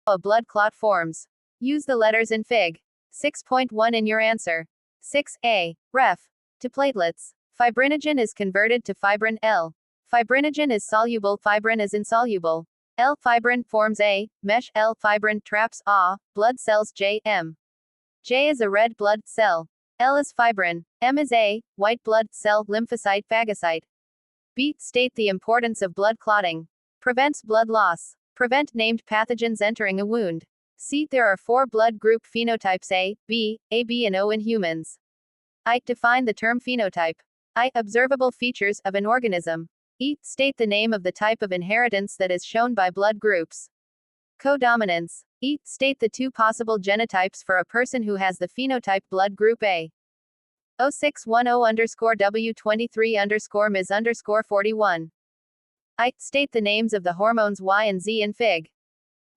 a blood clot forms. Use the letters in Fig. 6.1 in your answer. 6a. Ref. To platelets. Fibrinogen is converted to fibrin. L. Fibrinogen is soluble. Fibrin is insoluble. L. Fibrin forms A. Mesh. L. Fibrin traps A. Blood cells. J. M. J is a red blood cell. L is fibrin. M is A. White blood cell. Lymphocyte. Phagocyte. B. State the importance of blood clotting. Prevents blood loss. Prevent named pathogens entering a wound. C. There are 4 blood group phenotypes A, B, AB and O in humans. I. Define the term phenotype. I. Observable features of an organism. E. State the name of the type of inheritance that is shown by blood groups. Codominance. E. State the 2 possible genotypes for a person who has the phenotype blood group A. 0610_W23_Ms_41. I. State the names of the hormones Y and Z in Fig.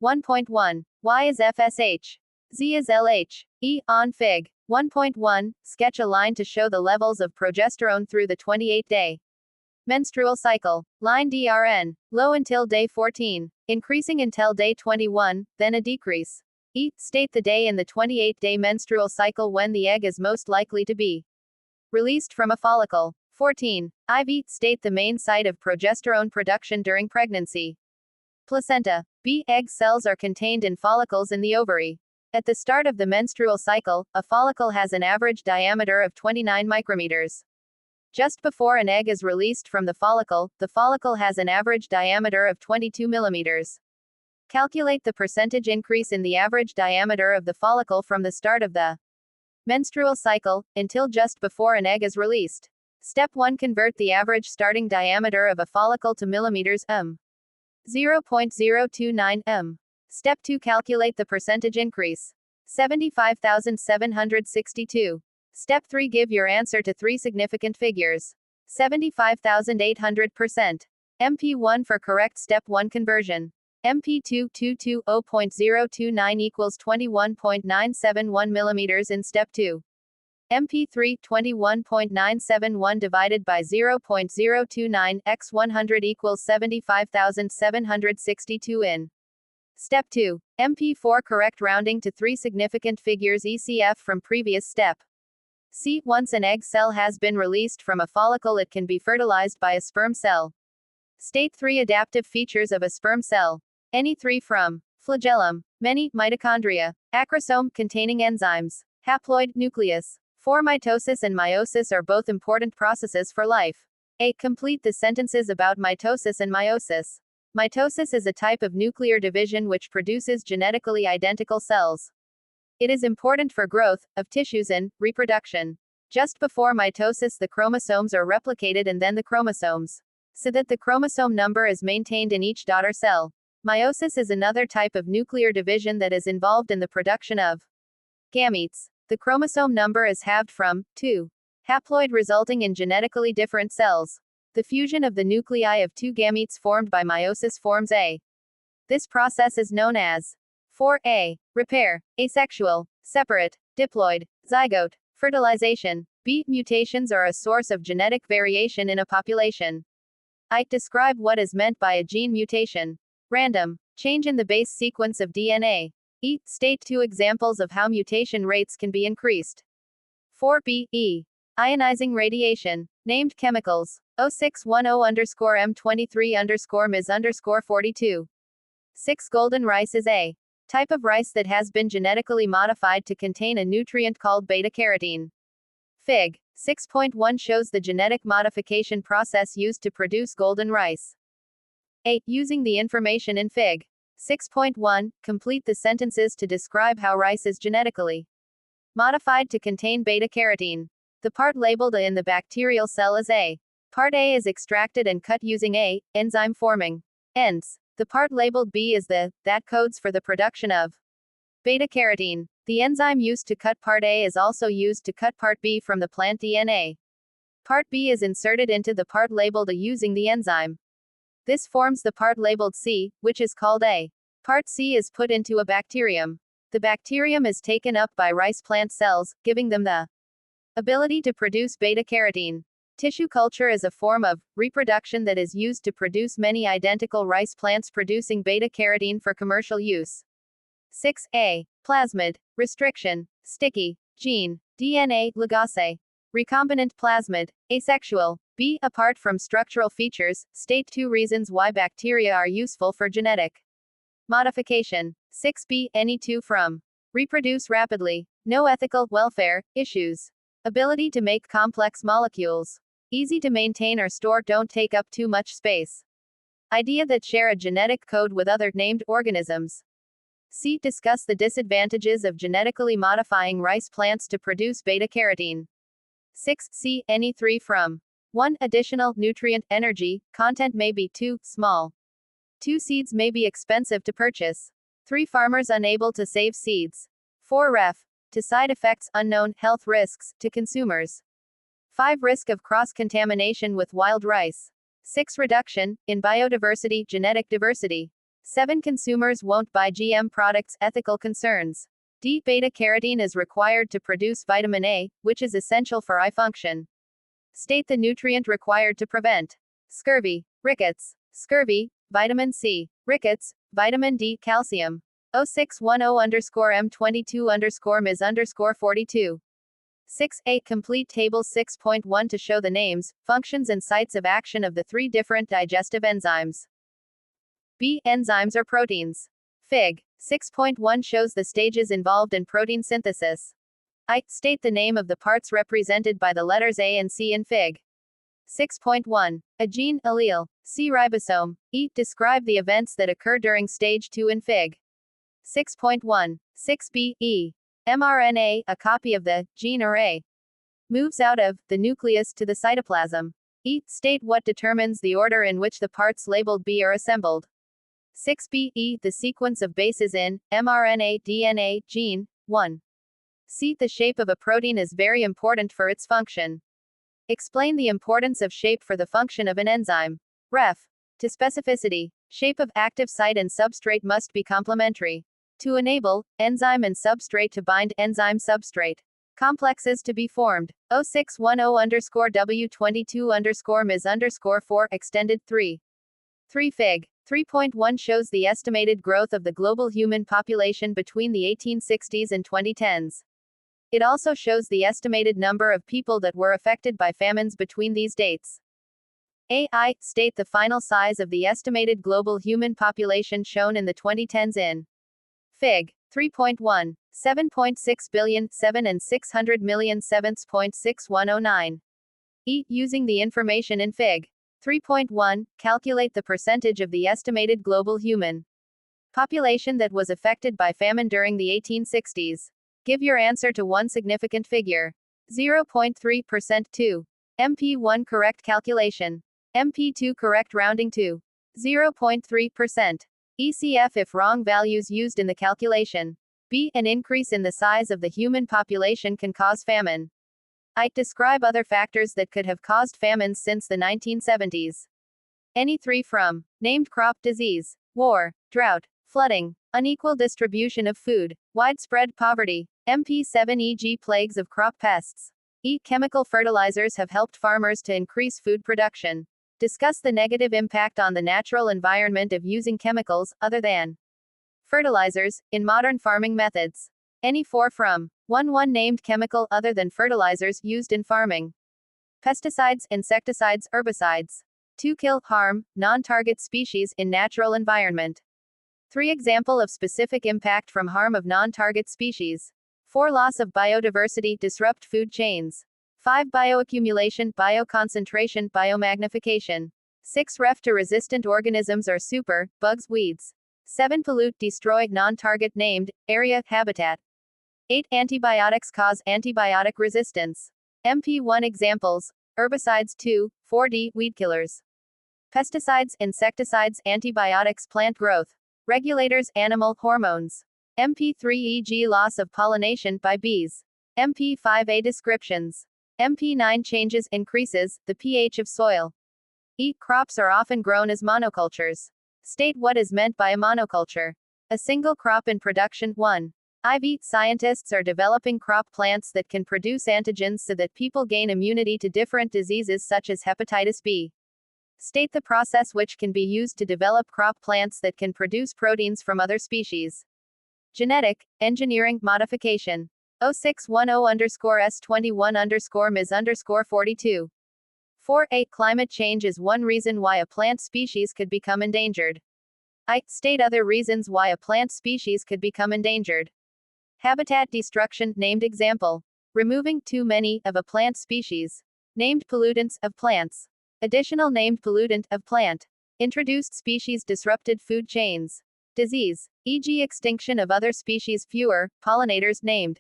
1.1. Y is FSH. Z is LH. E. On Fig. 1.1. Sketch a line to show the levels of progesterone through the 28-day menstrual cycle. Line DRN. Low until day 14. Increasing until day 21, then a decrease. E. State the day in the 28-day menstrual cycle when the egg is most likely to be released from a follicle. 14. IV. State the main site of progesterone production during pregnancy. Placenta. B. Egg cells are contained in follicles in the ovary. At the start of the menstrual cycle, a follicle has an average diameter of 29 micrometers. Just before an egg is released from the follicle has an average diameter of 22 millimeters. Calculate the percentage increase in the average diameter of the follicle from the start of the menstrual cycle until just before an egg is released. Step 1. Convert the average starting diameter of a follicle to millimeters, 0.029 m. Step 2. Calculate the percentage increase. 75,762. Step 3. Give your answer to 3 significant figures. 75,800%. MP1 for correct step 1 conversion. MP2 220.029 equals 21.971 millimeters in step 2. MP3 21.971 divided by 0.029 x 100 equals 75,762 in step 2. MP4 correct rounding to 3 significant figures ECF from previous step. C. Once an egg cell has been released from a follicle, it can be fertilized by a sperm cell. State 3 adaptive features of a sperm cell. Any 3 from flagellum, many, mitochondria, acrosome, containing enzymes, haploid, nucleus. 4. Mitosis and meiosis are both important processes for life. A. Complete the sentences about mitosis and meiosis. Mitosis is a type of nuclear division which produces genetically identical cells. It is important for growth of tissues and reproduction. Just before mitosis, the chromosomes are replicated and then the chromosomes, so that the chromosome number is maintained in each daughter cell. Meiosis is another type of nuclear division that is involved in the production of gametes. The chromosome number is halved from 2 haploid, resulting in genetically different cells. The fusion of the nuclei of 2 gametes formed by meiosis forms A. This process is known as 4a. Repair. Asexual. Separate. Diploid. Zygote. Fertilization. B. Mutations are a source of genetic variation in a population. I. Describe what is meant by a gene mutation. Random. Change in the base sequence of DNA. E. State 2 examples of how mutation rates can be increased. 4b. E. Ionizing radiation. Named chemicals. 0610_M23_Ms_42. 6. Golden rice is a type of rice that has been genetically modified to contain a nutrient called beta-carotene. Fig. 6.1 shows the genetic modification process used to produce golden rice. A. Using the information in Fig. 6.1, complete the sentences to describe how rice is genetically modified to contain beta-carotene. The part labeled A in the bacterial cell is A. Part A is extracted and cut using A, enzyme forming ENZ. The part labeled B is the that codes for the production of beta-carotene. The enzyme used to cut part A is also used to cut part B from the plant DNA. Part B is inserted into the part labeled A using the enzyme. This forms the part labeled C, which is called A. Part C is put into a bacterium. The bacterium is taken up by rice plant cells, giving them the ability to produce beta-carotene. Tissue culture is a form of reproduction that is used to produce many identical rice plants producing beta-carotene for commercial use. 6a. Plasmid. Restriction. Sticky. Gene. DNA. Ligase. Recombinant plasmid. Asexual. B. Apart from structural features, state 2 reasons why bacteria are useful for genetic modification. 6b. Any 2 from. Reproduce rapidly. No ethical welfare issues. Ability to make complex molecules. Easy to maintain or store, don't take up too much space. Idea that share a genetic code with other named organisms. C. Discuss the disadvantages of genetically modifying rice plants to produce beta-carotene. 6c. Any 3 from. 1. Additional nutrient energy content may be too small. 2. Seeds may be expensive to purchase. 3. Farmers unable to save seeds. 4. Ref. To side effects unknown, health risks to consumers. 5. Risk of cross-contamination with wild rice. 6. Reduction in biodiversity, genetic diversity. 7. Consumers won't buy GM products, ethical concerns. D. Beta-carotene is required to produce vitamin A, which is essential for eye function. State the nutrient required to prevent scurvy, rickets. Scurvy, vitamin C. Rickets, vitamin D, calcium. 0610_M22_Ms_42. 6a. Complete table 6.1 to show the names, functions and sites of action of the 3 different digestive enzymes. B. Enzymes or proteins. Fig. 6.1 shows the stages involved in protein synthesis. I. State the name of the parts represented by the letters A and C in Fig. 6.1. A gene, allele. C. Ribosome. E. Describe the events that occur during stage 2 in Fig. 6.1. 6b. E. mRNA, a copy of the gene array, moves out of the nucleus to the cytoplasm. E. State what determines the order in which the parts labeled B are assembled. 6b. E. The sequence of bases in mRNA, DNA, gene. 1. C. The shape of a protein is very important for its function. Explain the importance of shape for the function of an enzyme. Ref. To specificity. Shape of active site and substrate must be complementary. To enable enzyme and substrate to bind, enzyme substrate complexes to be formed. 0610_W22_Ms_4 extended 3. 3 Fig. 3.1 shows the estimated growth of the global human population between the 1860s and 2010s. It also shows the estimated number of people that were affected by famines between these dates. AI. State the final size of the estimated global human population shown in the 2010s in Fig. 3.1. 7.6 billion, 7 and 600 million 7.6109. E. Using the information in Fig. 3.1, calculate the percentage of the estimated global human population that was affected by famine during the 1860s. Give your answer to one significant figure. 0.3%. 2. MP1 correct calculation. MP2 correct rounding to 0.3%. ECF if wrong values used in the calculation. B. An increase in the size of the human population can cause famine. I. Describe other factors that could have caused famines since the 1970s. Any 3 from. Named crop disease, war, drought, flooding, unequal distribution of food, widespread poverty. MP7 e.g. plagues of crop pests. E. Chemical fertilizers have helped farmers to increase food production. Discuss the negative impact on the natural environment of using chemicals, other than fertilizers, in modern farming methods. Any 4 from. 1 named chemical other than fertilizers used in farming. Pesticides, insecticides, herbicides. 2 kill, harm, non-target species in natural environment. 3 example of specific impact from harm of non-target species. 4 loss of biodiversity, disrupt food chains. 5 bioaccumulation, bioconcentration, biomagnification. 6 ref to resistant organisms or super, bugs, weeds. 7 pollute, destroy, non-target named, area, habitat. 8 antibiotics cause antibiotic resistance. MP1 examples, herbicides 2, 4D, weed killers. Pesticides, insecticides, antibiotics, plant growth. Regulators, animal hormones. MP3 e.g. loss of pollination by bees. MP5A descriptions. MP9 changes, increases, the pH of soil. E. Crops are often grown as monocultures. State what is meant by a monoculture. A single crop in production. 1. IV. Scientists are developing crop plants that can produce antigens so that people gain immunity to different diseases such as hepatitis B. State the process which can be used to develop crop plants that can produce proteins from other species. Genetic, engineering, modification. 0610_S21_Ms_42. 4a. Climate change is one reason why a plant species could become endangered. State other reasons why a plant species could become endangered. Habitat destruction, named example. Removing too many of a plant species. Named pollutants of plants. Additional named pollutant of plant. Introduced species disrupted food chains. Disease, e.g. extinction of other species. Fewer pollinators named.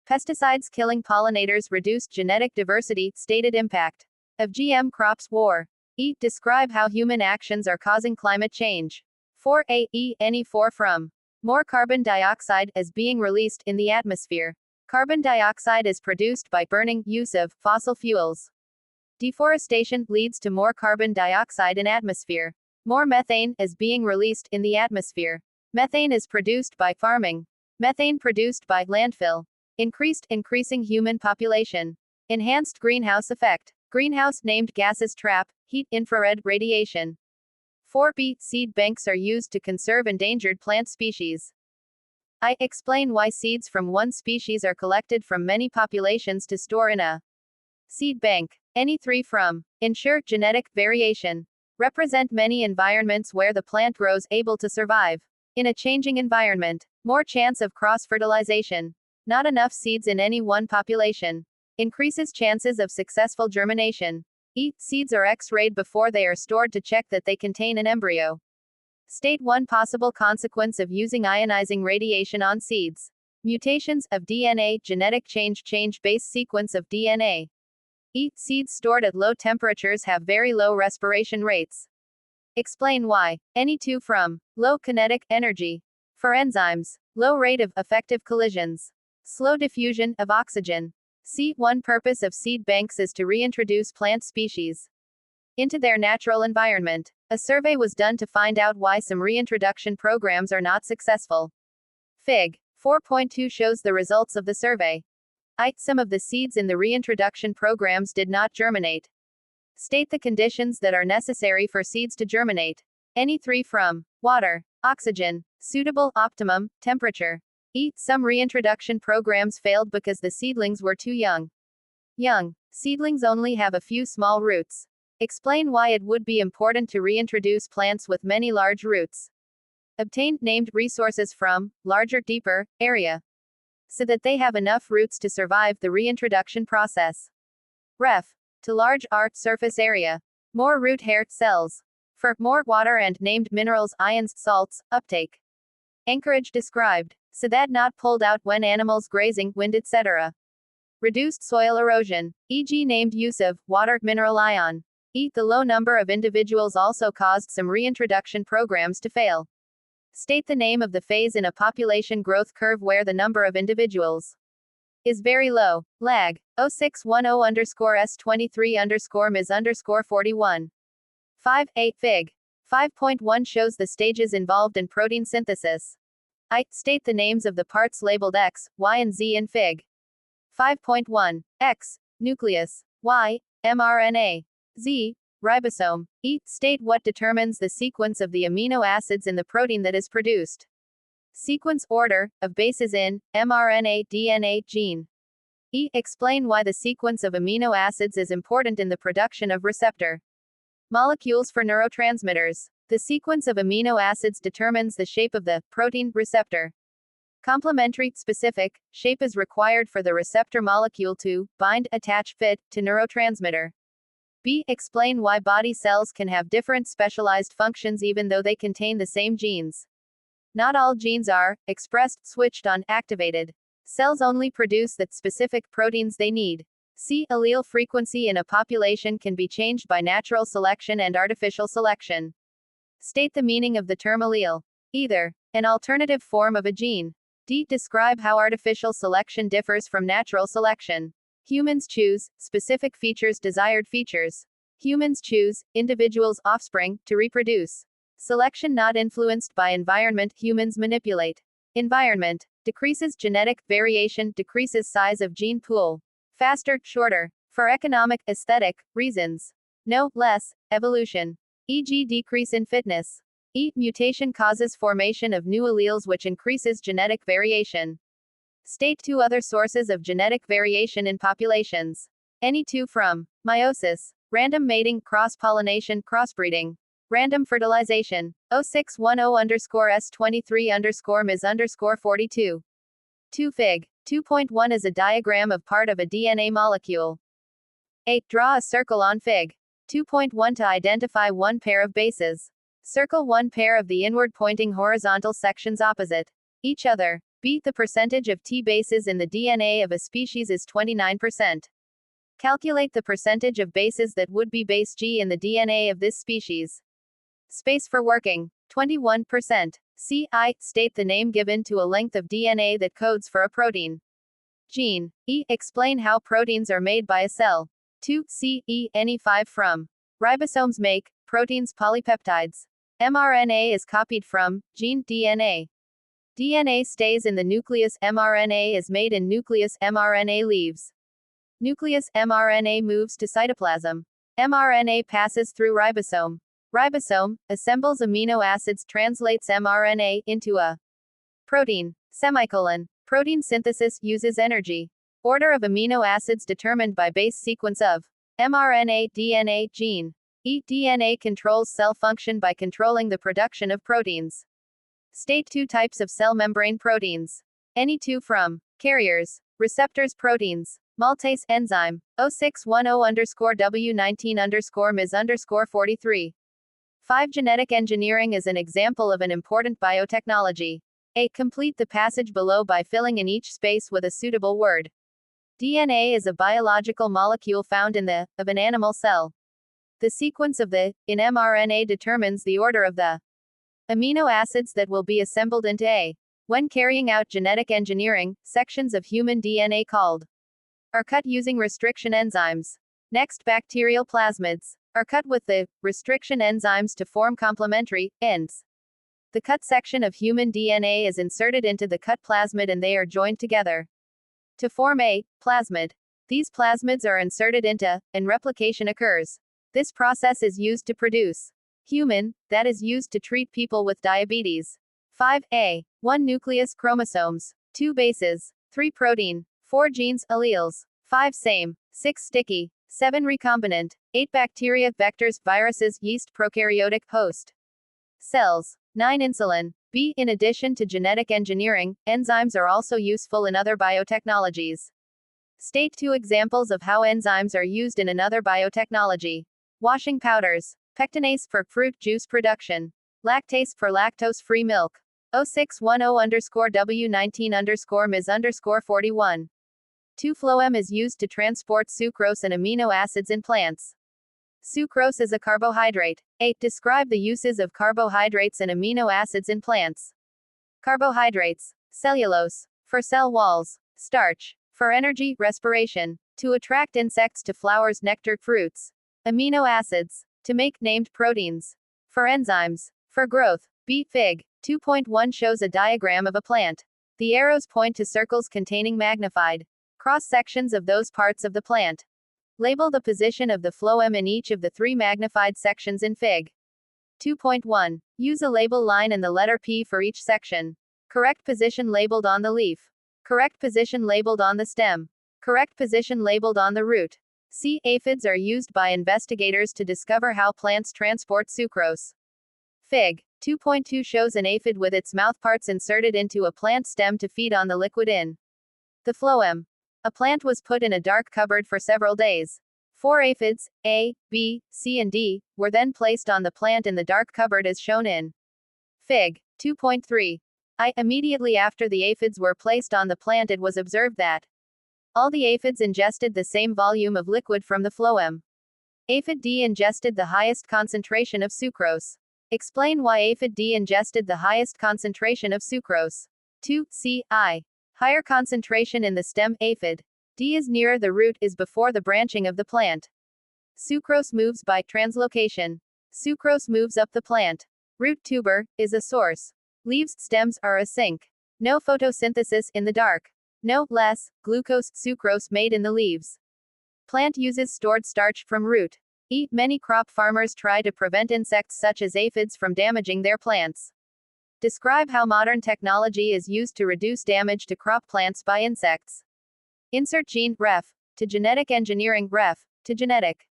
Pesticides killing pollinators reduced genetic diversity. Stated impact of GM crops. War. Describe how human actions are causing climate change. 4a. Any 4 from. More carbon dioxide is being released in the atmosphere. Carbon dioxide is produced by burning, use of fossil fuels. Deforestation leads to more carbon dioxide in atmosphere. More methane is being released in the atmosphere. Methane is produced by farming. Methane produced by landfill. Increasing human population. Enhanced greenhouse effect. Greenhouse named gases trap heat, infrared radiation. 4b. Seed banks are used to conserve endangered plant species. Explain why seeds from one species are collected from many populations to store in a seed bank. Any 3 from. Ensure genetic variation. Represent many environments where the plant grows, able to survive in a changing environment. More chance of cross-fertilization. Not enough seeds in any one population. Increases chances of successful germination. Seeds are X-rayed before they are stored to check that they contain an embryo. State one possible consequence of using ionizing radiation on seeds. Mutations of DNA, genetic change base sequence of DNA. Seeds stored at low temperatures have very low respiration rates. Explain why. Any 2 from. Low kinetic energy. For enzymes. Low rate of effective collisions. Slow diffusion of oxygen. One purpose of seed banks is to reintroduce plant species into their natural environment. A survey was done to find out why some reintroduction programs are not successful. Fig. 4.2 shows the results of the survey. Some of the seeds in the reintroduction programs did not germinate. State the conditions that are necessary for seeds to germinate. Any 3 from. Water. Oxygen. Suitable, optimum, temperature. Some reintroduction programs failed because the seedlings were too young. Young seedlings only have a few small roots. Explain why it would be important to reintroduce plants with many large roots. Obtain named resources from larger, deeper area so that they have enough roots to survive the reintroduction process. Ref. To large art surface area. More root hair cells. For more water and named minerals, ions, salts, uptake. Anchorage described. So that not pulled out when animals grazing, wind, etc. Reduced soil erosion, e.g. named use of water, mineral ion. The low number of individuals also caused some reintroduction programs to fail. State the name of the phase in a population growth curve where the number of individuals is very low. Lag. 0610_S23_Ms_41. 5a. Fig. 5.1 shows the stages involved in protein synthesis. State the names of the parts labeled X, Y and Z in Fig. 5.1. X. Nucleus. Y. mRNA. Z. Ribosome. State what determines the sequence of the amino acids in the protein that is produced. Sequence order of bases in mRNA, DNA, gene. Explain why the sequence of amino acids is important in the production of receptor molecules for neurotransmitters. The sequence of amino acids determines the shape of the protein receptor. Complementary, specific shape is required for the receptor molecule to bind, attach, fit to neurotransmitter. B. Explain why body cells can have different specialized functions even though they contain the same genes. Not all genes are expressed, switched on, activated. Cells only produce the specific proteins they need. C. Allele frequency in a population can be changed by natural selection and artificial selection. State the meaning of the term allele. Either an alternative form of a gene. D. Describe how artificial selection differs from natural selection. Humans choose specific features, desired features. Humans choose individuals, offspring, to reproduce. Selection not influenced by environment, humans manipulate. Environment decreases genetic variation, decreases size of gene pool. Faster, shorter. For economic, aesthetic reasons. No, less, evolution. E.g. decrease in fitness. E. Mutation causes formation of new alleles which increases genetic variation. State 2 other sources of genetic variation in populations. Any 2 from meiosis, random mating, cross-pollination, crossbreeding, random fertilization. 0610_S23_Ms_42. 2 Fig. 2.1 is a diagram of part of a DNA molecule. 8. Draw a circle on Fig. 2.1 to identify one pair of bases. Circle one pair of the inward-pointing horizontal sections opposite each other. B. The percentage of T bases in the DNA of a species is 29%. Calculate the percentage of bases that would be base G in the DNA of this species. Space for working. 21%. C. I. State the name given to a length of DNA that codes for a protein. Gene. E. Explain how proteins are made by a cell. 2. C. E. Any 5 from ribosomes make proteins, polypeptides. mRNA is copied from gene DNA. DNA stays in the nucleus, mRNA is made in nucleus, mRNA leaves nucleus, mRNA moves to cytoplasm. mRNA passes through ribosome. Ribosome assembles amino acids, translates mRNA into a protein. Protein synthesis uses energy. Order of amino acids determined by base sequence of mRNA, DNA, gene. DNA controls cell function by controlling the production of proteins. State 2 types of cell membrane proteins. Any 2 from carriers, receptors, proteins. Maltase enzyme. 0610_W19_Ms_43. 5. Genetic engineering is an example of an important biotechnology. A. Complete the passage below by filling in each space with a suitable word. DNA is a biological molecule found in the of an animal cell. The sequence of the in mRNA determines the order of the amino acids that will be assembled into a. When carrying out genetic engineering, sections of human DNA called are cut using restriction enzymes. Next, bacterial plasmids are cut with the restriction enzymes to form complementary ends. The cut section of human DNA is inserted into the cut plasmid and they are joined together to form a plasmid. These plasmids are inserted into, and replication occurs. This process is used to produce human, that is used to treat people with diabetes. 5. A. 1 nucleus, chromosomes. 2 bases. 3 protein. 4 genes, alleles. 5 same. 6 sticky. 7 recombinant. 8 bacteria, vectors, viruses, yeast, prokaryotic host cells. 9 insulin. B. In addition to genetic engineering, enzymes are also useful in other biotechnologies. State 2 examples of how enzymes are used in another biotechnology. Washing powders. Pectinase for fruit juice production. Lactase for lactose-free milk. 0610_W19_Ms_41. 2 Phloem is used to transport sucrose and amino acids in plants. Sucrose is a carbohydrate. 8. Describe the uses of carbohydrates and amino acids in plants. Carbohydrates. Cellulose. For cell walls. Starch. For energy, respiration. To attract insects to flowers, nectar, fruits. Amino acids. To make named proteins. For enzymes. For growth. B. Fig. 2.1 shows a diagram of a plant. The arrows point to circles containing magnified cross-sections of those parts of the plant. Label the position of the phloem in each of the 3 magnified sections in Fig. 2.1. Use a label line and the letter P for each section. Correct position labeled on the leaf. Correct position labeled on the stem. Correct position labeled on the root. C. Aphids are used by investigators to discover how plants transport sucrose. Fig. 2.2 shows an aphid with its mouthparts inserted into a plant stem to feed on the liquid in the phloem. A plant was put in a dark cupboard for several days. 4 aphids, A, B, C and D, were then placed on the plant in the dark cupboard as shown in Fig. 2.3. Immediately after the aphids were placed on the plant, it was observed that all the aphids ingested the same volume of liquid from the phloem. Aphid D ingested the highest concentration of sucrose. Explain why aphid D ingested the highest concentration of sucrose. 2. C. I. Higher concentration in the stem. Aphid D is nearer the root, is before the branching of the plant. Sucrose moves by translocation. Sucrose moves up the plant. Root tuber is a source. Leaves, stems are a sink. No photosynthesis in the dark. No less glucose, sucrose made in the leaves. Plant uses stored starch from root. E. Many crop farmers try to prevent insects such as aphids from damaging their plants. Describe how modern technology is used to reduce damage to crop plants by insects. Insert gene, ref, to genetic engineering, ref, to genetic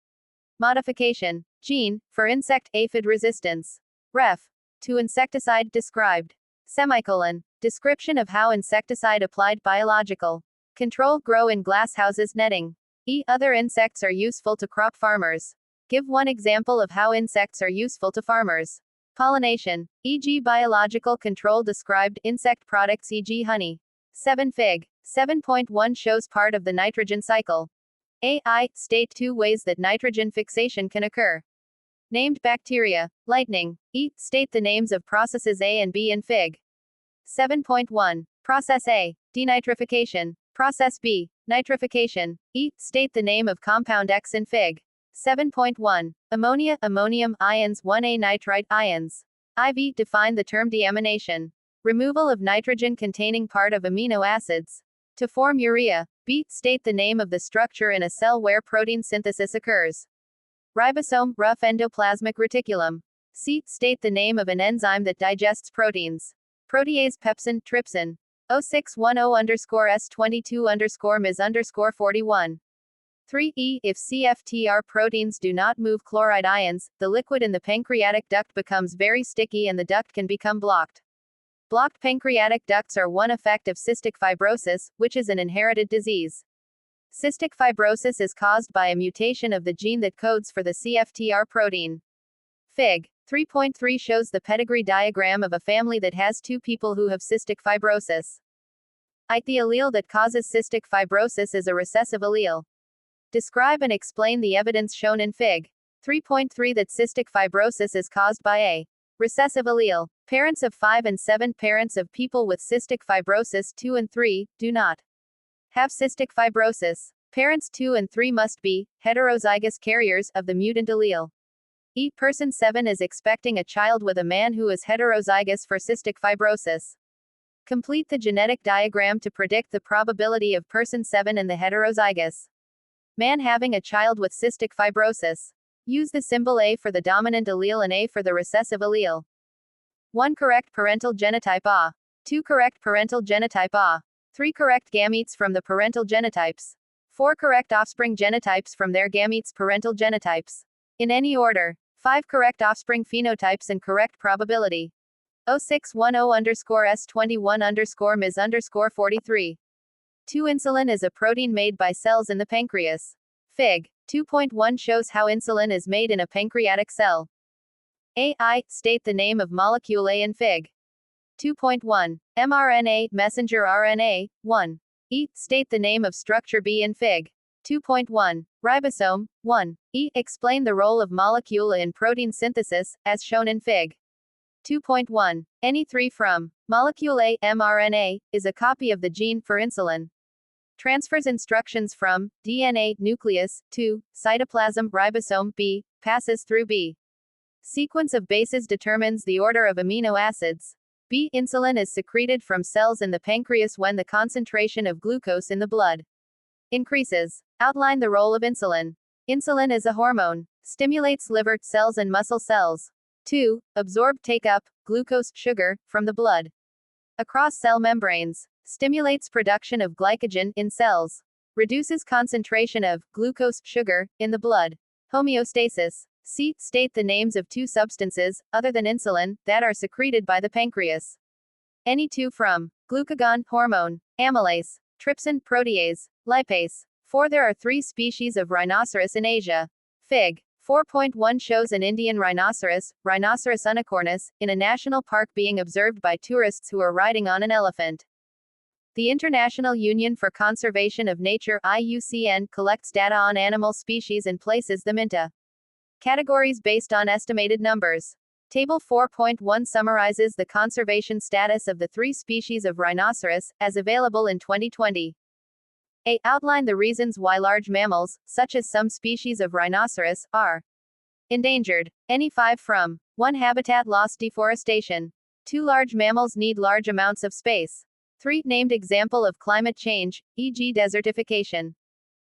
modification, gene, for insect aphid resistance, ref, to insecticide described. Semicolon. Description of how insecticide applied biological control grow in glasshouses netting. E. Other insects are useful to crop farmers. Give one example of how insects are useful to farmers. Pollination, e.g. biological control described insect products e.g. honey. 7 Fig. 7.1 shows part of the nitrogen cycle. A.I. State 2 ways that nitrogen fixation can occur. Named bacteria. Lightning. E. State the names of processes A and B in Fig. 7.1. Process A. Denitrification. Process B. Nitrification. E. State the name of compound X in Fig. 7.1. Ammonia, ammonium, ions, 1A nitrite, ions. IV. Define the term deamination. Removal of nitrogen containing part of amino acids to form urea. B. State the name of the structure in a cell where protein synthesis occurs. Ribosome, rough endoplasmic reticulum. C. State the name of an enzyme that digests proteins. Protease, pepsin, trypsin. 0610_S22_Ms_41. 3e. If CFTR proteins do not move chloride ions, the liquid in the pancreatic duct becomes very sticky and the duct can become blocked. Blocked pancreatic ducts are one effect of cystic fibrosis, which is an inherited disease. Cystic fibrosis is caused by a mutation of the gene that codes for the CFTR protein. Fig. 3.3 shows the pedigree diagram of a family that has two people who have cystic fibrosis. The allele that causes cystic fibrosis is a recessive allele. Describe and explain the evidence shown in Fig. 3.3 that cystic fibrosis is caused by a recessive allele. Parents of 5 and 7 parents of people with cystic fibrosis 2 and 3 do not have cystic fibrosis. Parents 2 and 3 must be heterozygous carriers of the mutant allele. Person 7 is expecting a child with a man who is heterozygous for cystic fibrosis. Complete the genetic diagram to predict the probability of person 7 and the heterozygous man having a child with cystic fibrosis. Use the symbol A for the dominant allele and A for the recessive allele. 1 correct parental genotype A. 2 correct parental genotype A. 3 correct gametes from the parental genotypes. 4 correct offspring genotypes from their gametes parental genotypes. In any order. 5 correct offspring phenotypes and correct probability. 0610_S21_Ms_43. 2 Insulin is a protein made by cells in the pancreas. Fig. 2.1 shows how insulin is made in a pancreatic cell. A.I. State the name of molecule A in Fig. 2.1. mRNA, messenger RNA, 1. E. State the name of structure B in Fig. 2.1. Ribosome, 1. E. Explain the role of molecule A in protein synthesis, as shown in Fig. 2.1. Any 3 from molecule A, mRNA, is a copy of the gene for insulin. Transfers instructions from DNA, nucleus, to cytoplasm, ribosome, B, passes through B. Sequence of bases determines the order of amino acids. B. Insulin is secreted from cells in the pancreas when the concentration of glucose in the blood increases. Outline the role of insulin. Insulin is a hormone. Stimulates liver cells and muscle cells. 2. Absorb take up glucose, sugar, from the blood. Across cell membranes. Stimulates production of glycogen in cells. Reduces concentration of glucose, sugar, in the blood. Homeostasis. C. State the names of 2 substances, other than insulin, that are secreted by the pancreas. Any 2 from glucagon, hormone, amylase, trypsin, protease, lipase. 4. There are 3 species of rhinoceros in Asia. Fig. 4.1 shows an Indian rhinoceros, Rhinoceros unicornus, in a national park being observed by tourists who are riding on an elephant. The International Union for Conservation of Nature (IUCN) collects data on animal species and places them into categories based on estimated numbers. Table 4.1 summarizes the conservation status of the 3 species of rhinoceros, as available in 2020. A. Outline the reasons why large mammals, such as some species of rhinoceros, are endangered. Any 5 from 1. Habitat loss, deforestation. 2. Large mammals need large amounts of space. 3. Named example of climate change, e.g. desertification.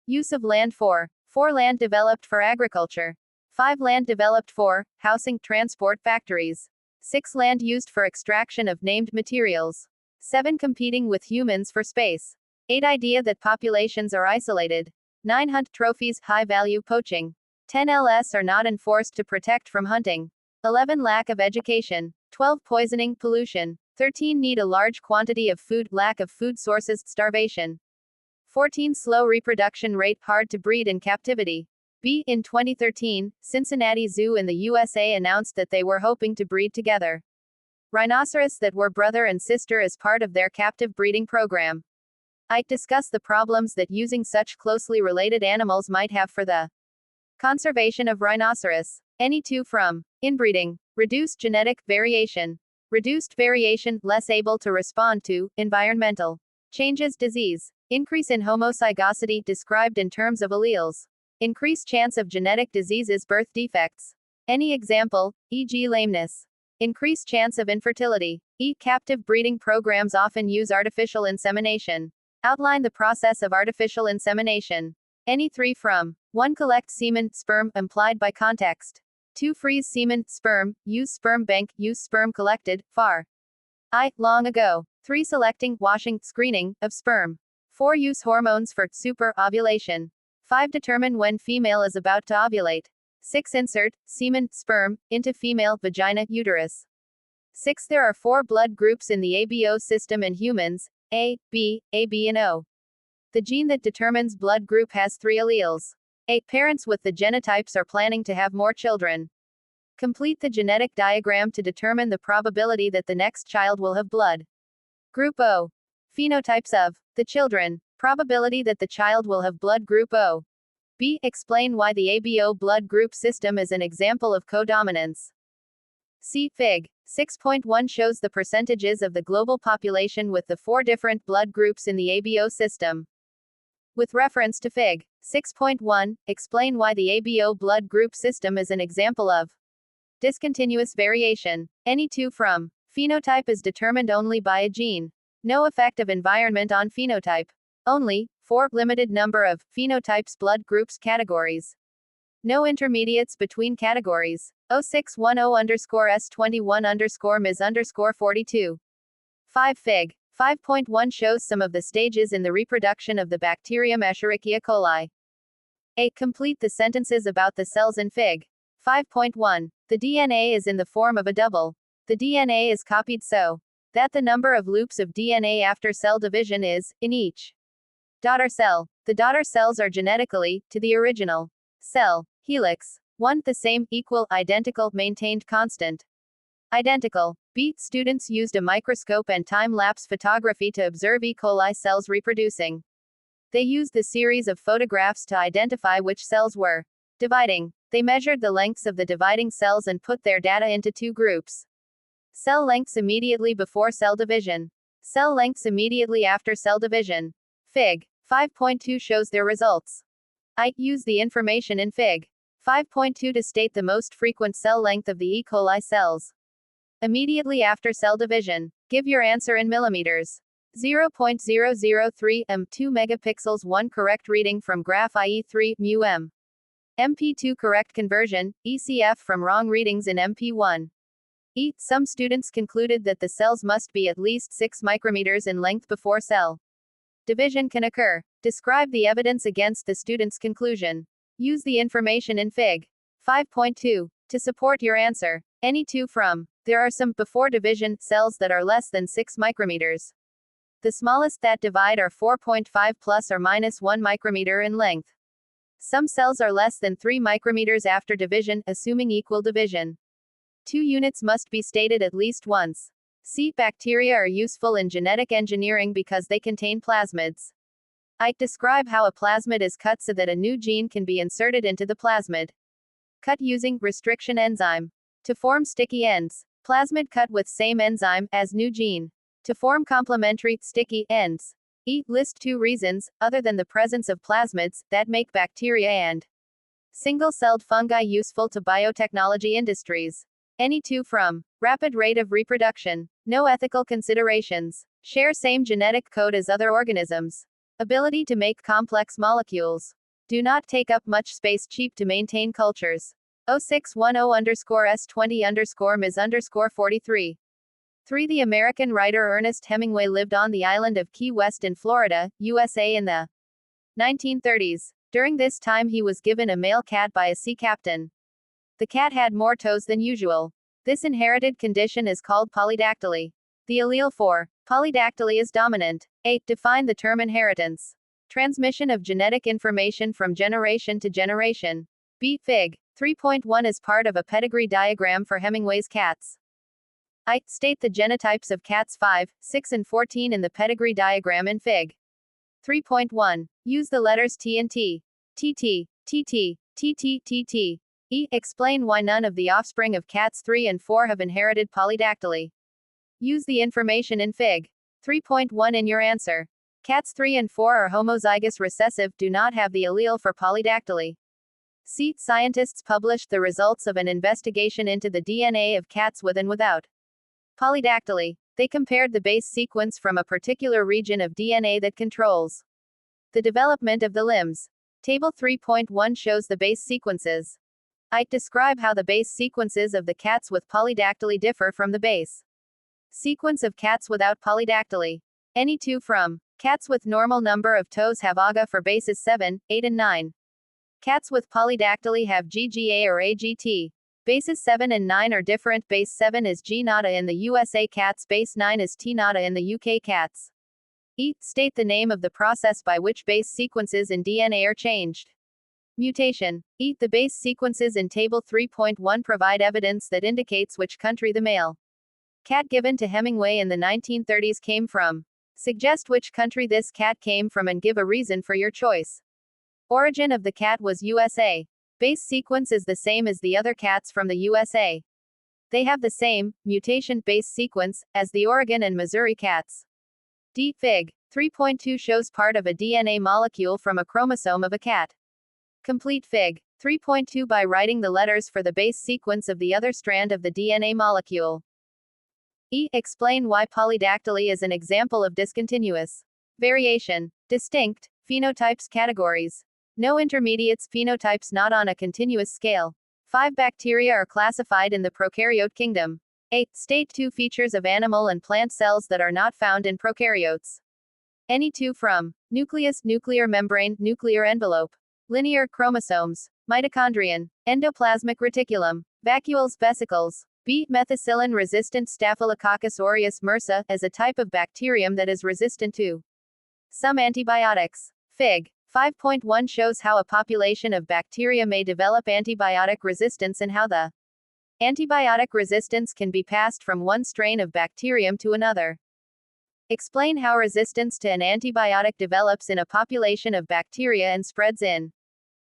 Use of land. 4. Land developed for agriculture. 5 land developed for housing, transport, factories. 6 land used for extraction of named materials. 7 competing with humans for space. 8 idea that populations are isolated. 9 hunt trophies, high value poaching. 10 ls are not enforced to protect from hunting. 11 lack of education. 12 poisoning, pollution. 13 need a large quantity of food, lack of food sources, starvation. 14 slow reproduction rate, hard to breed in captivity. B. In 2013, Cincinnati Zoo in the USA announced that they were hoping to breed together rhinoceros that were brother and sister as part of their captive breeding program. I discuss the problems that using such closely related animals might have for the conservation of rhinoceros. Any two from inbreeding, reduced genetic variation, reduced variation, less able to respond to environmental changes, disease, increase in homozygosity described in terms of alleles, increased chance of genetic diseases, birth defects. Any example, e.g. lameness, increased chance of infertility. Captive breeding programs often use artificial insemination. Outline the process of artificial insemination. Any three from 1. Collect semen, sperm, implied by context. 2. Freeze semen, sperm, use sperm bank, use sperm collected, far. Long ago. 3. Selecting, washing, screening, of sperm. 4. Use hormones for super ovulation. 5. Determine when female is about to ovulate. 6. Insert semen, sperm, into female vagina, uterus. 6. There are 4 blood groups in the ABO system in humans: A, B, AB, and O. The gene that determines blood group has 3 alleles. A. Parents with the genotypes are planning to have more children. Complete the genetic diagram to determine the probability that the next child will have blood group O. Phenotypes of the children. Probability that the child will have blood group O. B. Explain why the ABO blood group system is an example of codominance. C. Fig. 6.1 shows the percentages of the global population with the 4 different blood groups in the ABO system. With reference to Fig. 6.1, explain why the ABO blood group system is an example of discontinuous variation. Any two from phenotype is determined only by a gene. No effect of environment on phenotype. Only 4 limited number of phenotypes, blood groups, categories. No intermediates between categories. 0610_S21_Ms_42. 5 Fig. 5.1 shows some of the stages in the reproduction of the bacterium Escherichia coli. A. Complete the sentences about the cells in Fig. 5.1. The DNA is in the form of a double. The DNA is copied so that the number of loops of DNA after cell division is, in each daughter cell. The daughter cells are genetically, to the original cell, helix. 1. The same, equal, identical, maintained constant. Identical. B. Students used a microscope and time-lapse photography to observe E. coli cells reproducing. They used the series of photographs to identify which cells were dividing. They measured the lengths of the dividing cells and put their data into 2 groups. Cell lengths immediately before cell division. Cell lengths immediately after cell division. Fig. 5.2 shows their results. I. Use the information in Fig. 5.2 to state the most frequent cell length of the E. coli cells. Immediately after cell division. Give your answer in millimeters. 0.003 m 2 megapixels 1 correct reading from graph IE3 mu m. MP2 correct conversion, ECF from wrong readings in MP1. Some students concluded that the cells must be at least 6 micrometers in length before cell division can occur. Describe the evidence against the student's conclusion. Use the information in Fig. 5.2 to support your answer. Any two from. There are some before division cells that are less than 6 micrometers. The smallest that divide are 4.5 plus or minus 1 micrometer in length. Some cells are less than 3 micrometers after division, assuming equal division. 2 units must be stated at least once. C. Bacteria are useful in genetic engineering because they contain plasmids. I. Describe how a plasmid is cut so that a new gene can be inserted into the plasmid. Cut using restriction enzyme. To form sticky ends. Plasmid cut with same enzyme as new gene. To form complementary, sticky ends. List 2 reasons, other than the presence of plasmids, that make bacteria and single-celled fungi useful to biotechnology industries. Any two from. Rapid rate of reproduction. No ethical considerations. Share same genetic code as other organisms. Ability to make complex molecules. Do not take up much space, cheap to maintain cultures. 0610_S20_Ms_43. 3. The American writer Ernest Hemingway lived on the island of Key West in Florida, USA in the 1930s. During this time he was given a male cat by a sea captain. The cat had more toes than usual. This inherited condition is called polydactyly. The allele for polydactyly is dominant. 8. Define the term inheritance. Transmission of genetic information from generation to generation. B. Fig. 3.1 is part of a pedigree diagram for Hemingway's cats. I. State the genotypes of cats 5, 6 and 14 in the pedigree diagram in Fig. 3.1. Use the letters T and T. TT, TT, TT, TT. E. Explain why none of the offspring of cats 3 and 4 have inherited polydactyly. Use the information in Fig. 3.1 in your answer. Cats 3 and 4 are homozygous recessive, do not have the allele for polydactyly. C. Scientists published the results of an investigation into the DNA of cats with and without polydactyly. They compared the base sequence from a particular region of DNA that controls the development of the limbs. Table 3.1 shows the base sequences. I. Describe how the base sequences of the cats with polydactyly differ from the base sequence of cats without polydactyly. Any two from cats with normal number of toes have AGA for bases 7, 8 and 9. Cats with polydactyly have GGA or AGT. Bases 7 and 9 are different. Base 7 is G nada in the USA cats, base 9 is T nada in the UK cats. E. State the name of the process by which base sequences in DNA are changed. Mutation. E. The base sequences in Table 3.1 provide evidence that indicates which country the male cat given to Hemingway in the 1930s came from. Suggest which country this cat came from and give a reason for your choice. Origin of the cat was USA. Base sequence is the same as the other cats from the USA. They have the same mutation base sequence as the Oregon and Missouri cats. D. Fig. 3.2 shows part of a DNA molecule from a chromosome of a cat. Complete Fig. 3.2 by writing the letters for the base sequence of the other strand of the DNA molecule. E. Explain why polydactyly is an example of discontinuous variation. Distinct phenotypes categories. No intermediates phenotypes not on a continuous scale. 5 bacteria are classified in the prokaryote kingdom. 8. State 2 features of animal and plant cells that are not found in prokaryotes. Any two from nucleus, nuclear membrane, nuclear envelope, linear chromosomes, mitochondrion, endoplasmic reticulum, vacuoles, vesicles. B. Methicillin-resistant Staphylococcus aureus MRSA is a type of bacterium that is resistant to some antibiotics. Fig. 5.1 shows how a population of bacteria may develop antibiotic resistance and how the antibiotic resistance can be passed from one strain of bacterium to another. Explain how resistance to an antibiotic develops in a population of bacteria and spreads in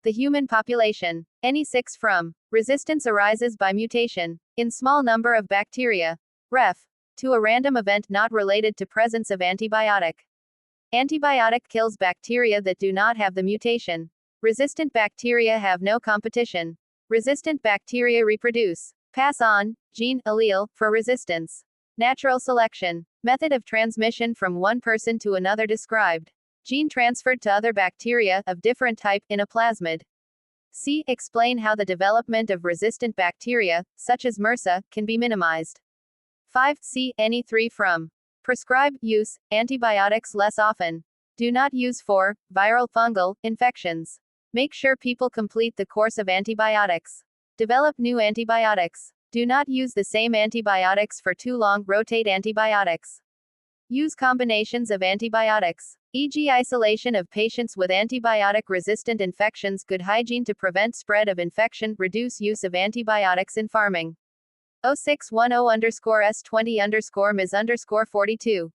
the human population. Any 6 from resistance arises by mutation in small number of bacteria. Ref. To a random event not related to presence of antibiotic. Antibiotic kills bacteria that do not have the mutation. Resistant bacteria have no competition. Resistant bacteria reproduce. Pass on gene allele for resistance. Natural selection. Method of transmission from one person to another described. Gene transferred to other bacteria of different type in a plasmid. C. Explain how the development of resistant bacteria, such as MRSA, can be minimized. 5. C. Any 3 from prescribe use antibiotics less often. Do not use for viral fungal infections. Make sure people complete the course of antibiotics. Develop new antibiotics. Do not use the same antibiotics for too long. Rotate antibiotics. Use combinations of antibiotics, e.g. isolation of patients with antibiotic-resistant infections. Good hygiene to prevent spread of infection. Reduce use of antibiotics in farming. 0610_S20_Ms_42.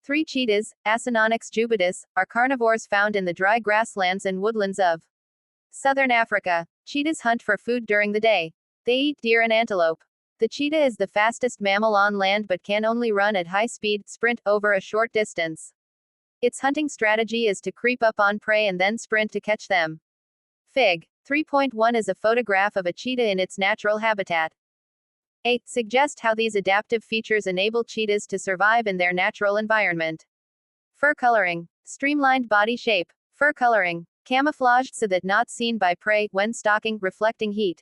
3 cheetahs, Acinonyx jubatus, are carnivores found in the dry grasslands and woodlands of southern Africa. Cheetahs hunt for food during the day. They eat deer and antelope. The cheetah is the fastest mammal on land but can only run at high speed, sprint, over a short distance. Its hunting strategy is to creep up on prey and then sprint to catch them. Fig. 3.1 is a photograph of a cheetah in its natural habitat. 8. Suggest how these adaptive features enable cheetahs to survive in their natural environment. Fur coloring. Streamlined body shape. Fur coloring. Camouflaged so that not seen by prey when stalking, reflecting heat.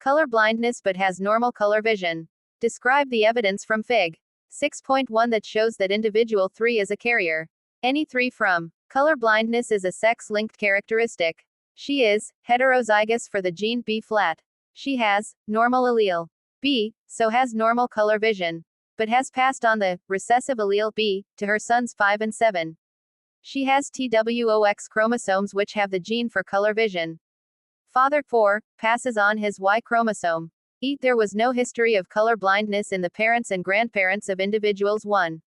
Color blindness but has normal color vision. Describe the evidence from Fig. 6.1 that shows that individual 3 is a carrier. Any 3 from. Color blindness is a sex-linked characteristic. She is heterozygous for the gene B flat. She has normal allele B, so has normal color vision, but has passed on the recessive allele B to her sons 5 and 7. She has TWOX chromosomes which have the gene for color vision. Father 4 passes on his Y chromosome. There was no history of color blindness in the parents and grandparents of individuals 1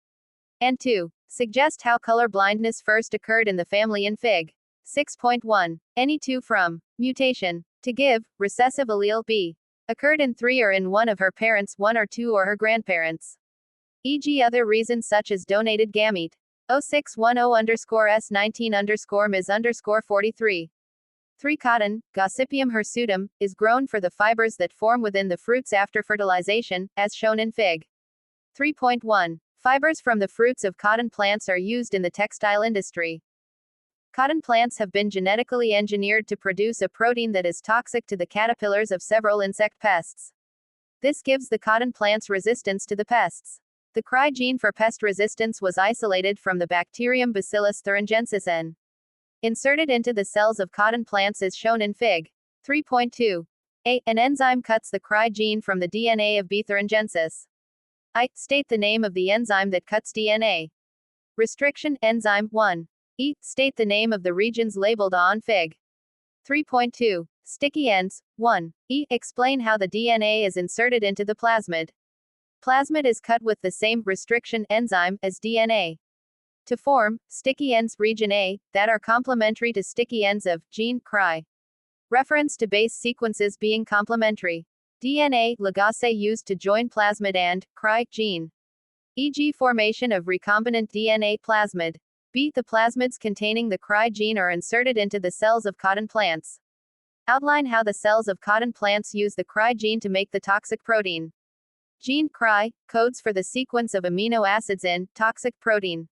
and 2. Suggest how color blindness first occurred in the family in Fig. 6.1. Any 2 from mutation to give recessive allele B occurred in 3 or in 1 of her parents, 1 or 2 or her grandparents. E.g. other reasons such as donated gamete. 0610_S19_Ms_43. 3. Cotton, Gossypium hirsutum, is grown for the fibers that form within the fruits after fertilization, as shown in Fig. 3.1. Fibers from the fruits of cotton plants are used in the textile industry. Cotton plants have been genetically engineered to produce a protein that is toxic to the caterpillars of several insect pests. This gives the cotton plants resistance to the pests. The CRY gene for pest resistance was isolated from the bacterium Bacillus thuringiensis N. Inserted into the cells of cotton plants is shown in Fig. 3.2. An enzyme cuts the CRY gene from the DNA of B. thuringiensis. State the name of the enzyme that cuts DNA. Restriction, enzyme, 1. State the name of the regions labeled on Fig. 3.2. Sticky ends, 1. Explain how the DNA is inserted into the plasmid. Plasmid is cut with the same restriction enzyme as DNA. To form sticky ends region A that are complementary to sticky ends of gene CRY. Reference to base sequences being complementary. DNA ligase used to join plasmid and CRY gene. E.g. formation of recombinant DNA plasmid. B. The plasmids containing the CRY gene are inserted into the cells of cotton plants. Outline how the cells of cotton plants use the CRY gene to make the toxic protein. Gene CRY codes for the sequence of amino acids in toxic protein.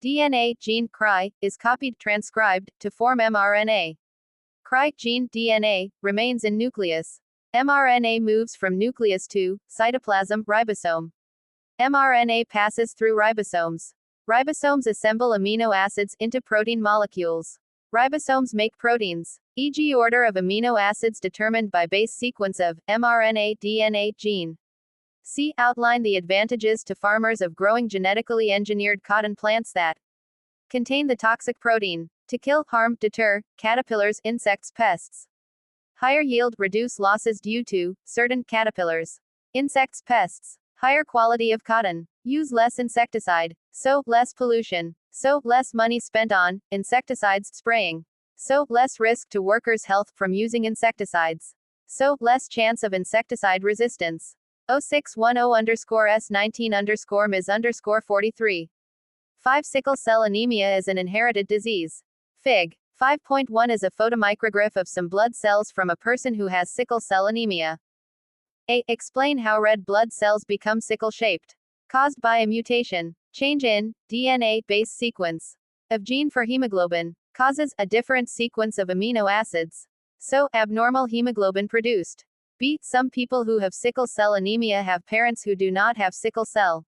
DNA gene CRY is copied transcribed to form mRNA. CRY gene DNA remains in nucleus. mRNA moves from nucleus to cytoplasm ribosome. mRNA passes through ribosomes. Ribosomes assemble amino acids into protein molecules. Ribosomes make proteins, e.g. order of amino acids determined by base sequence of mRNA DNA gene. C. Outline the advantages to farmers of growing genetically engineered cotton plants that contain the toxic protein to kill, harm, deter caterpillars, insects, pests. Higher yield, reduce losses due to certain caterpillars, insects, pests. Higher quality of cotton. Use less insecticide, so less pollution, so less money spent on insecticides spraying, so less risk to workers' health from using insecticides, so less chance of insecticide resistance. 0610_S19_Ms_43. 5. Sickle cell anemia is an inherited disease. Fig. 5.1 is a photomicrograph of some blood cells from a person who has sickle cell anemia. Explain how red blood cells become sickle-shaped. Caused by a mutation. Change in DNA base sequence of gene for hemoglobin causes a different sequence of amino acids. So, abnormal hemoglobin produced. B. Some people who have sickle cell anemia have parents who do not have sickle cell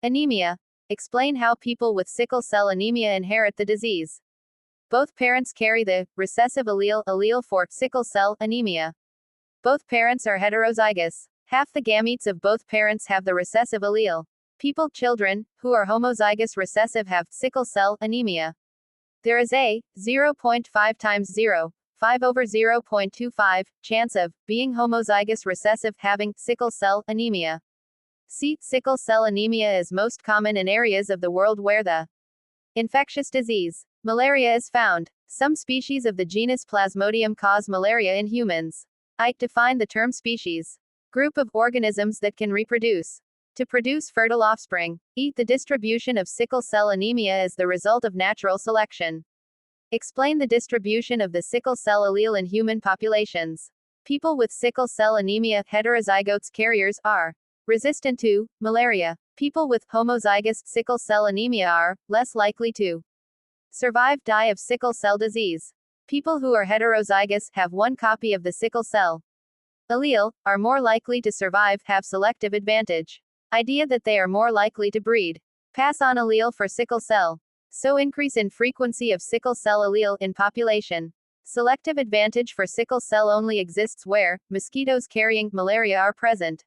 anemia. Explain how people with sickle cell anemia inherit the disease. Both parents carry the recessive allele for sickle cell anemia. Both parents are heterozygous. Half the gametes of both parents have the recessive allele. Children, who are homozygous recessive have sickle cell anemia. There is a 0.5 times 0. 5/0.25 chance of being homozygous recessive having sickle cell anemia. See, sickle cell anemia is most common in areas of the world where the infectious disease, malaria is found. Some species of the genus Plasmodium cause malaria in humans. Define the term species. Group of organisms that can reproduce. To produce fertile offspring. The distribution of sickle cell anemia is the result of natural selection. Explain the distribution of the sickle cell allele in human populations. People with sickle cell anemia, heterozygotes carriers, are resistant to malaria. People with homozygous sickle cell anemia are less likely to survive, die of sickle cell disease. People who are heterozygous have one copy of the sickle cell Allele, are more likely to survive, have selective advantage. Idea that they are more likely to breed. Pass on allele for sickle cell. So increase in frequency of sickle cell allele in population. Selective advantage for sickle cell only exists where mosquitoes carrying malaria are present.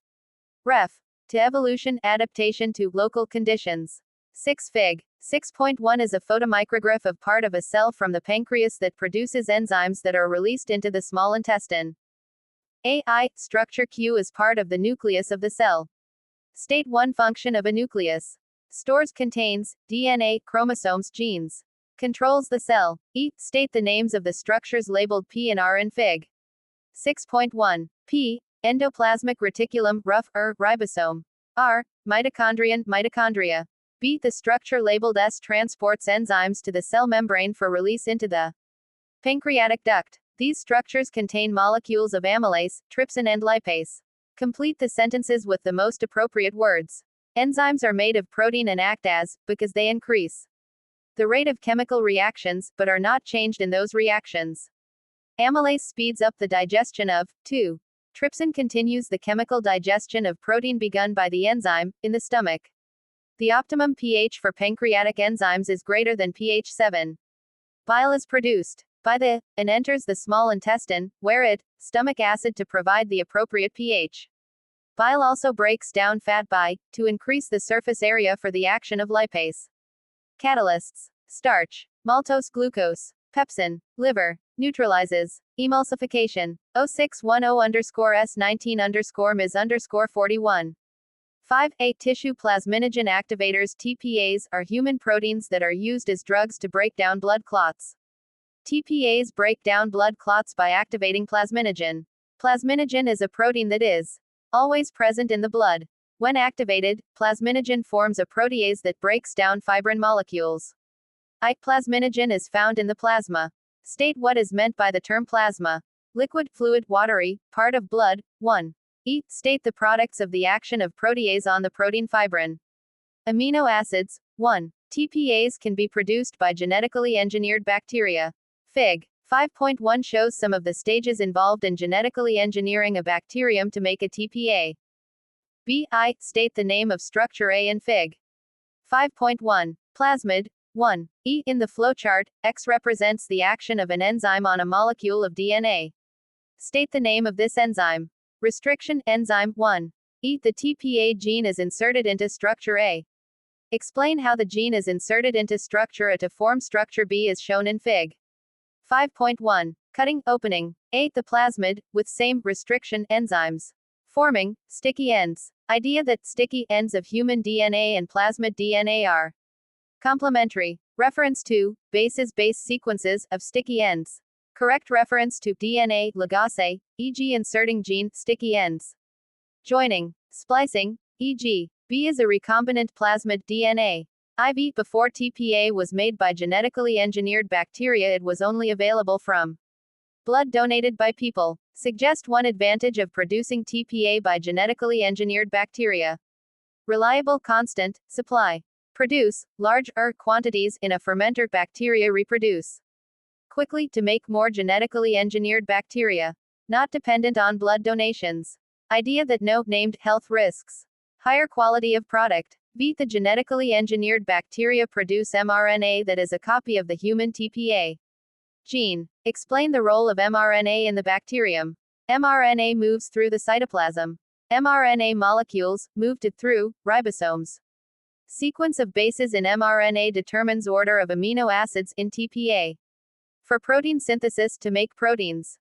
Ref. To evolution, adaptation to local conditions. 6 Fig. 6.1 is a photomicrograph of part of a cell from the pancreas that produces enzymes that are released into the small intestine. AI. Structure Q is part of the nucleus of the cell. State 1 function of a nucleus. Stores, contains DNA, chromosomes, genes. Controls the cell. E. State the names of the structures labeled P and R in Fig. 6.1. P. Endoplasmic reticulum, ribosome. R. Mitochondrion, mitochondria. B. The structure labeled S transports enzymes to the cell membrane for release into the pancreatic duct. These structures contain molecules of amylase, trypsin and lipase. Complete the sentences with the most appropriate words. Enzymes are made of protein and act as, because they increase the rate of chemical reactions, but are not changed in those reactions. Amylase speeds up the digestion of 2. Trypsin continues the chemical digestion of protein begun by the enzyme, in the stomach. The optimum pH for pancreatic enzymes is greater than pH 7. Bile is produced by the, and enters the small intestine, where it, stomach acid to provide the appropriate pH. Bile also breaks down fat by, to increase the surface area for the action of lipase. Catalysts. Starch. Maltose glucose. Pepsin. Liver. Neutralizes. Emulsification. 0610-S19-Ms_41. 5. Tissue plasminogen activators TPAs are human proteins that are used as drugs to break down blood clots. TPAs break down blood clots by activating plasminogen. Plasminogen is a protein that is always present in the blood. When activated, plasminogen forms a protease that breaks down fibrin molecules. Plasminogen is found in the plasma. State what is meant by the term plasma. Liquid, fluid, watery, part of blood. 1. State the products of the action of protease on the protein fibrin. Amino acids. 1. TPAs can be produced by genetically engineered bacteria. Fig. 5.1 shows some of the stages involved in genetically engineering a bacterium to make a TPA. B.I. State the name of structure A in Fig. 5.1. Plasmid. 1. In the flowchart, X represents the action of an enzyme on a molecule of DNA. State the name of this enzyme. Restriction, enzyme. 1. The TPA gene is inserted into structure A. Explain how the gene is inserted into structure A to form structure B as shown in Fig. 5.1. Cutting, opening. The plasmid, with same restriction, enzymes. Forming sticky ends. Idea that sticky ends of human DNA and plasmid DNA are complementary. Reference to bases base sequences of sticky ends. Correct reference to DNA ligase, e.g. inserting gene sticky ends. Joining, splicing, e.g. B is a recombinant plasmid DNA. IV. Before TPA was made by genetically engineered bacteria, it was only available from blood donated by people. Suggest one advantage of producing TPA by genetically engineered bacteria. Reliable constant supply. Produce large quantities in a fermenter. Bacteria reproduce quickly to make more genetically engineered bacteria. Not dependent on blood donations. Idea that no named health risks. Higher quality of product. B. The genetically engineered bacteria produce mRNA that is a copy of the human TPA gene. Explain the role of mRNA in the bacterium. mRNA moves through the cytoplasm. mRNA molecules moved through ribosomes. Sequence of bases in mRNA determines order of amino acids in TPA. For protein synthesis to make proteins.